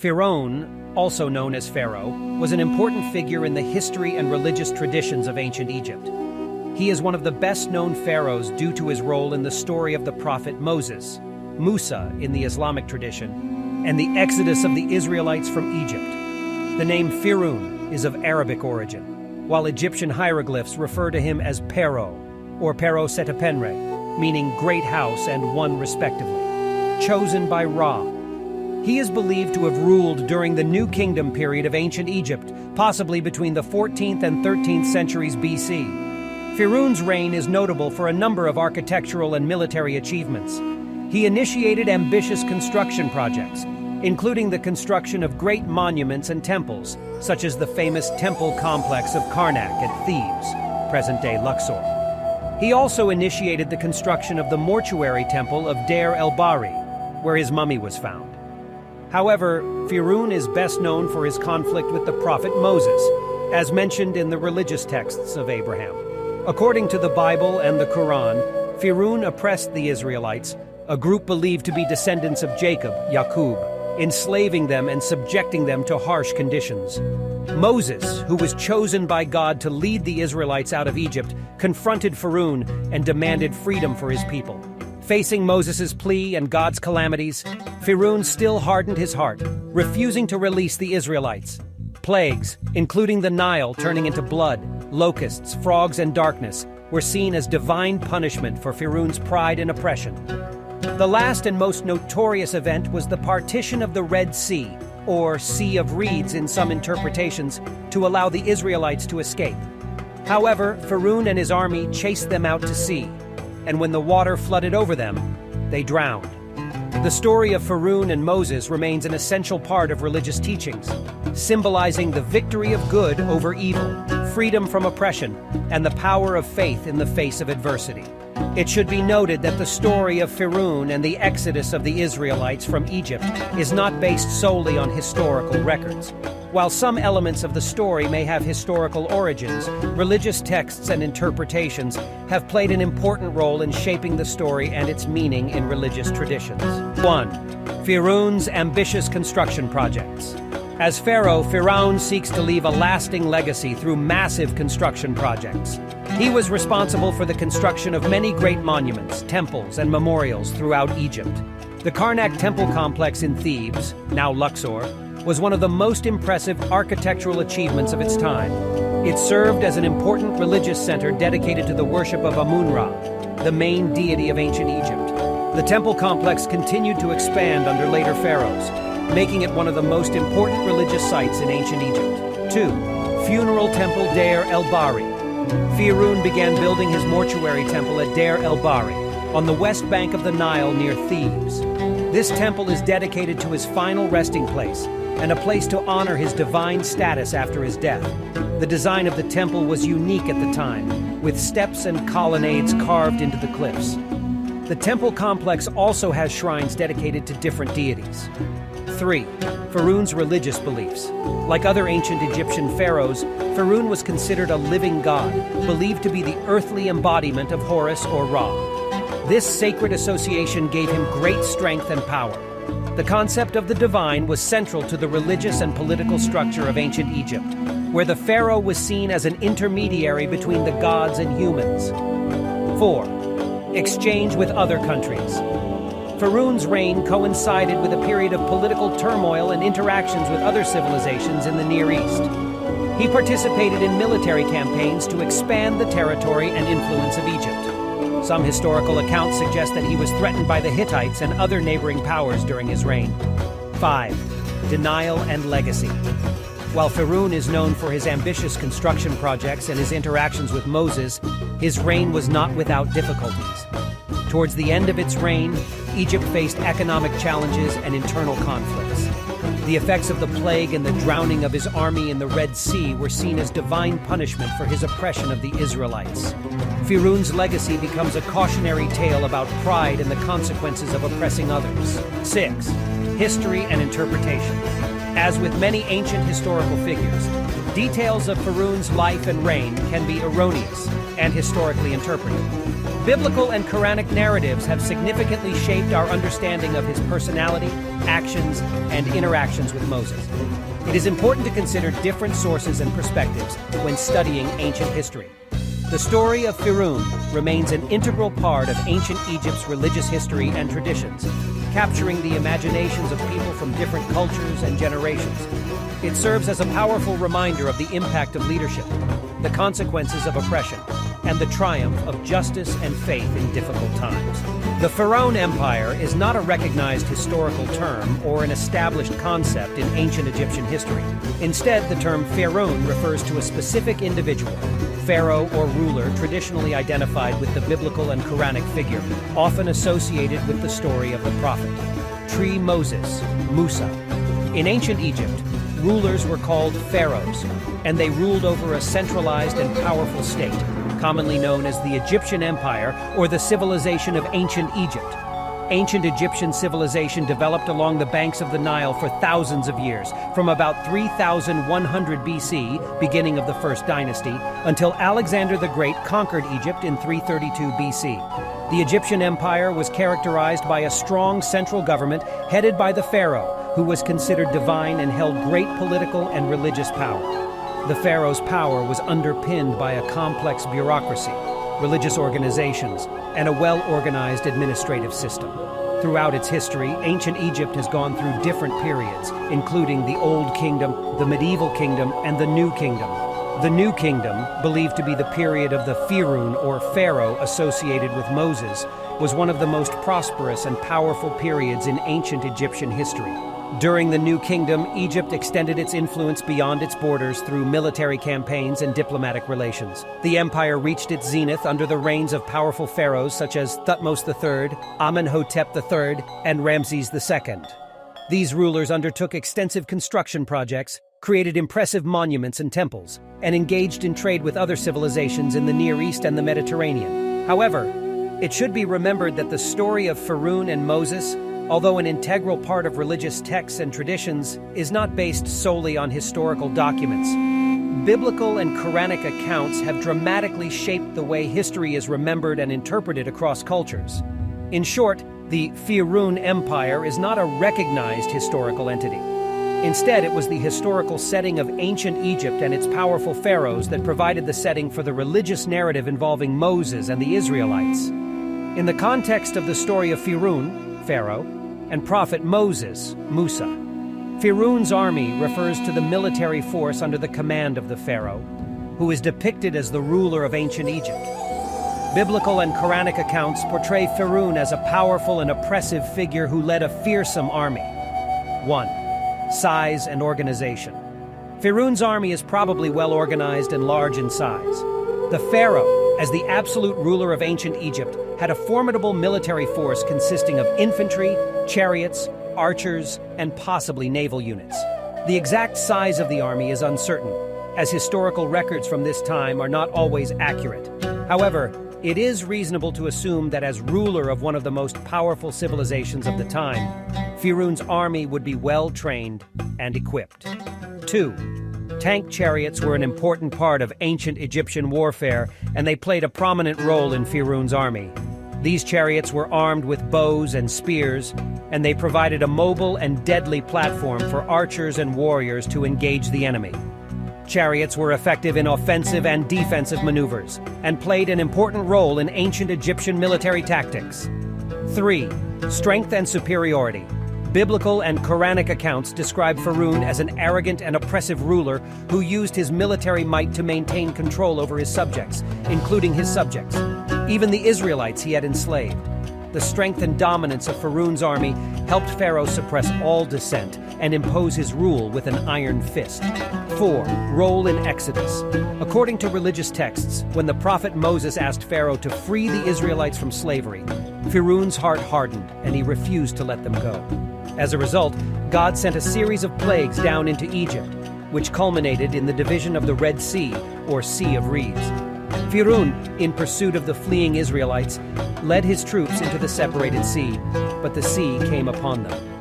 Firon, also known as Pharaoh, was an important figure in the history and religious traditions of ancient Egypt. He is one of the best-known pharaohs due to his role in the story of the prophet Moses, Musa in the Islamic tradition, and the exodus of the Israelites from Egypt. The name Firon is of Arabic origin, while Egyptian hieroglyphs refer to him as Pharaoh, or Pharaoh Setepenre, meaning great house and one respectively, chosen by Ra. He is believed to have ruled during the New Kingdom period of ancient Egypt, possibly between the 14th and 13th centuries BC. Firon's reign is notable for a number of architectural and military achievements. He initiated ambitious construction projects, including the construction of great monuments and temples, such as the famous temple complex of Karnak at Thebes, present-day Luxor. He also initiated the construction of the mortuary temple of Deir el-Bahri, where his mummy was found. However, Firon is best known for his conflict with the prophet Moses, as mentioned in the religious texts of Abraham. According to the Bible and the Quran, Firon oppressed the Israelites, a group believed to be descendants of Jacob, Yaqub, enslaving them and subjecting them to harsh conditions. Moses, who was chosen by God to lead the Israelites out of Egypt, confronted Firon and demanded freedom for his people. Facing Moses' plea and God's calamities, Firon still hardened his heart, refusing to release the Israelites. Plagues, including the Nile turning into blood, locusts, frogs, and darkness, were seen as divine punishment for Firon's pride and oppression. The last and most notorious event was the partition of the Red Sea, or Sea of Reeds in some interpretations, to allow the Israelites to escape. However, Firon and his army chased them out to sea, and when the water flooded over them, they drowned. The story of Firon and Moses remains an essential part of religious teachings, symbolizing the victory of good over evil, freedom from oppression, and the power of faith in the face of adversity. It should be noted that the story of Firon and the exodus of the Israelites from Egypt is not based solely on historical records. While some elements of the story may have historical origins, religious texts and interpretations have played an important role in shaping the story and its meaning in religious traditions. 1. Firon's ambitious construction projects. As pharaoh, Firon seeks to leave a lasting legacy through massive construction projects. He was responsible for the construction of many great monuments, temples, and memorials throughout Egypt. The Karnak temple complex in Thebes, now Luxor, was one of the most impressive architectural achievements of its time. It served as an important religious center dedicated to the worship of Amun-Ra, the main deity of ancient Egypt. The temple complex continued to expand under later pharaohs, making it one of the most important religious sites in ancient Egypt. 2. Funeral Temple Deir el-Bahri. Firon began building his mortuary temple at Deir el-Bahri, on the west bank of the Nile near Thebes. This temple is dedicated to his final resting place, and a place to honor his divine status after his death. The design of the temple was unique at the time, with steps and colonnades carved into the cliffs. The temple complex also has shrines dedicated to different deities. 3. Firon's religious beliefs. Like other ancient Egyptian pharaohs, Firon was considered a living god, believed to be the earthly embodiment of Horus or Ra. This sacred association gave him great strength and power. The concept of the divine was central to the religious and political structure of ancient Egypt, where the pharaoh was seen as an intermediary between the gods and humans. 4. Exchange with other countries. Firon's reign coincided with a period of political turmoil and interactions with other civilizations in the Near East. He participated in military campaigns to expand the territory and influence of Egypt. Some historical accounts suggest that he was threatened by the Hittites and other neighboring powers during his reign. 5. Denial and legacy. While Firon is known for his ambitious construction projects and his interactions with Moses, his reign was not without difficulties. Towards the end of its reign, Egypt faced economic challenges and internal conflicts. The effects of the plague and the drowning of his army in the Red Sea were seen as divine punishment for his oppression of the Israelites. Firon's legacy becomes a cautionary tale about pride and the consequences of oppressing others. 6. History and interpretation. As with many ancient historical figures, details of Firon's life and reign can be erroneous, and historically interpreted. Biblical and Quranic narratives have significantly shaped our understanding of his personality, actions, and interactions with Moses. It is important to consider different sources and perspectives when studying ancient history. The story of Firon remains an integral part of ancient Egypt's religious history and traditions, capturing the imaginations of people from different cultures and generations. It serves as a powerful reminder of the impact of leadership, the consequences of oppression, and the triumph of justice and faith in difficult times. The Firon Empire is not a recognized historical term or an established concept in ancient Egyptian history. Instead, the term Firon refers to a specific individual, pharaoh or ruler traditionally identified with the biblical and Quranic figure, often associated with the story of the prophet. Moses, Musa. In ancient Egypt, rulers were called pharaohs, and they ruled over a centralized and powerful state, commonly known as the Egyptian Empire or the civilization of ancient Egypt. Ancient Egyptian civilization developed along the banks of the Nile for thousands of years, from about 3100 BC, beginning of the First Dynasty, until Alexander the Great conquered Egypt in 332 BC. The Egyptian Empire was characterized by a strong central government headed by the pharaoh, who was considered divine and held great political and religious power. The pharaoh's power was underpinned by a complex bureaucracy, religious organizations, and a well-organized administrative system. Throughout its history, ancient Egypt has gone through different periods, including the Old Kingdom, the Medieval Kingdom, and the New Kingdom. The New Kingdom, believed to be the period of the Firon or Pharaoh associated with Moses, was one of the most prosperous and powerful periods in ancient Egyptian history. During the New Kingdom, Egypt extended its influence beyond its borders through military campaigns and diplomatic relations. The empire reached its zenith under the reigns of powerful pharaohs such as Thutmose III, Amenhotep III, and Ramses II. These rulers undertook extensive construction projects, created impressive monuments and temples, and engaged in trade with other civilizations in the Near East and the Mediterranean. However, it should be remembered that the story of Firon and Moses, although an integral part of religious texts and traditions, is not based solely on historical documents. Biblical and Quranic accounts have dramatically shaped the way history is remembered and interpreted across cultures. In short, the Firon Empire is not a recognized historical entity. Instead, it was the historical setting of ancient Egypt and its powerful pharaohs that provided the setting for the religious narrative involving Moses and the Israelites. In the context of the story of Firon, Pharaoh, and prophet Moses, Musa, Firon's army refers to the military force under the command of the pharaoh, who is depicted as the ruler of ancient Egypt. Biblical and Quranic accounts portray Firon as a powerful and oppressive figure who led a fearsome army. 1. Size and organization. Firon's army is probably well organized and large in size. The pharaoh, as the absolute ruler of ancient Egypt, had a formidable military force consisting of infantry, chariots, archers, and possibly naval units. The exact size of the army is uncertain, as historical records from this time are not always accurate. However, it is reasonable to assume that as ruler of one of the most powerful civilizations of the time, Firon's army would be well-trained and equipped. 2. Tank chariots were an important part of ancient Egyptian warfare, and they played a prominent role in Firon's army. These chariots were armed with bows and spears, and they provided a mobile and deadly platform for archers and warriors to engage the enemy. Chariots were effective in offensive and defensive maneuvers, and played an important role in ancient Egyptian military tactics. 3. Strength and superiority. Biblical and Quranic accounts describe Firon as an arrogant and oppressive ruler who used his military might to maintain control over his subjects, including his subjects, even the Israelites he had enslaved. The strength and dominance of Firon's army helped Pharaoh suppress all dissent and impose his rule with an iron fist. 4. Role in Exodus. According to religious texts, when the prophet Moses asked Pharaoh to free the Israelites from slavery, Firon's heart hardened and he refused to let them go. As a result, God sent a series of plagues down into Egypt, which culminated in the division of the Red Sea, or Sea of Reeds. Firon, in pursuit of the fleeing Israelites, led his troops into the separated sea, but the sea came upon them.